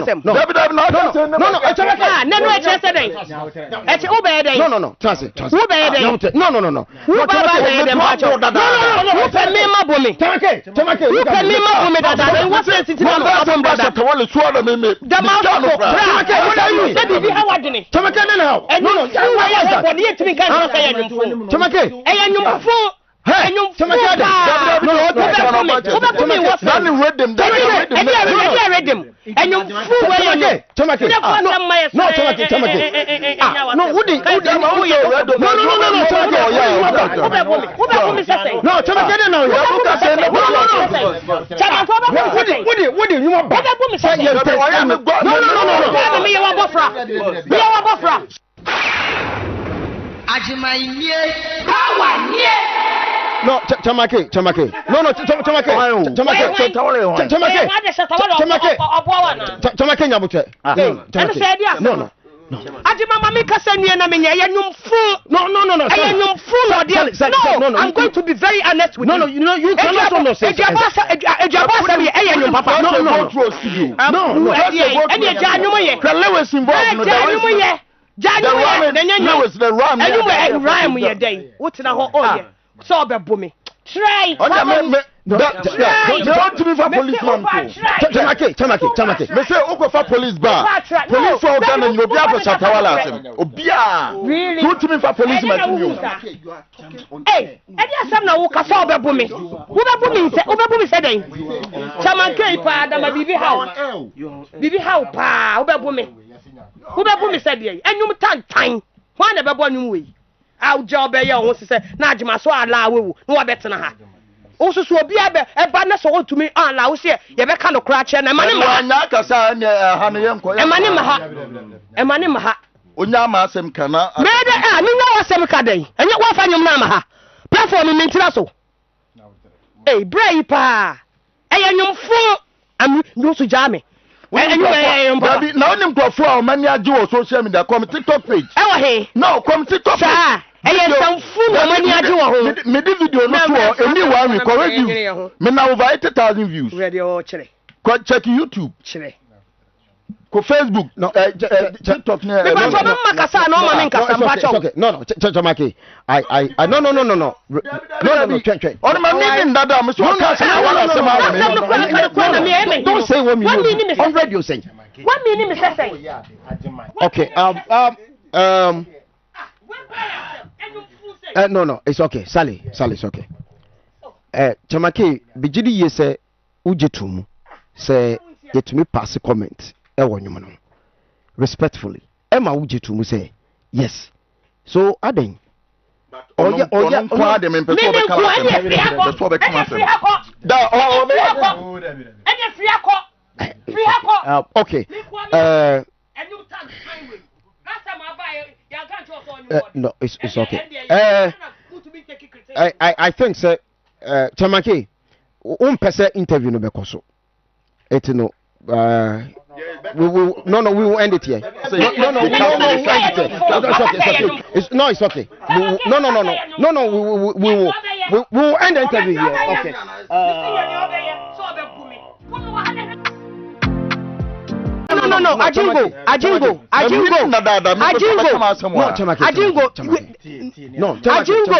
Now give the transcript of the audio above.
kasem. No. Nenu eche say eche wo be dey. No. Transit. Wo be dey. No. Wo ba be dey macho. No. Pe me ma bomi. Tamake. Wo pe me ma bomi dada. Wo say titi na ma brother. Tawale so na me. Tamake. What are you? Say bibi how wadini. Tamake na how? No. Body etimi kan say enyumfo. Tamake. Enyumfo. Hey, Tamake. No. Read them. Read them. And you fool way. Tamake. No, Tamake. No, Woody. No. No, Tamake no. Woody, you want back. No. No, Tamake. No, Tamake nyabute. No. Ajima mama ka senu na menya yanyumfu. No. Yanyumfu no. I'm going to be very honest with you. No, you cannot also say. Ejaba say yanyum papa. No. Eni ejanum ye. Lewis involved no there. Lewis the ram. Anyway, rhyme ye day. What na ho oye. So obebo me. Try. Don't to me for policeman. Tamake. Me say oko for police bar. Police for Ghana you be for Chatawala asem. Obia. Really? Don't to me for policeman you. Hey, edi asem na wo ka so obebo me. Obebo me say den. Tamake pa da ma bibi how. Bibi how pa obebo me say den. Enyum tan. Why na bebo anyum we? Our job be your own say na adwuma so ala wewu no wabetena ha osusu obi abe eba na so to me ala wo say ye be ka no kra che na mane ma anya kasa ne ha ne yenko emane ma ha onya ma asem kana me de ni na wasem ka den enye wa fa nyum na ma ha platform me ntira so bray pa nyum fu am no so jame Baby, now I'm going for many on social media. Come TikTok page. No, come TikTok page. Some fool money I do. Me the video not to anyone we correct you. Me now over 80,000 views. Ready or chile. Check YouTube. Chile. Ko Facebook. No, TikTok. No. Tamake. I no. No. On my meaning that I'm don't say what meaning on radio say. What meaning is say? Okay. No, it's okay. Sally, it's okay. Tamake, bijidi ye say ujetum say yetumi pass comment. Respectfully, Emma ujetum say yes. So aden. No. Okay. No, it's okay. I think sir, Tamake, person interview no bekoso. No. We will end it here. No, we will end it here. It's okay. We will end the interview here. Okay. No. Ajingo. No, Ajingo.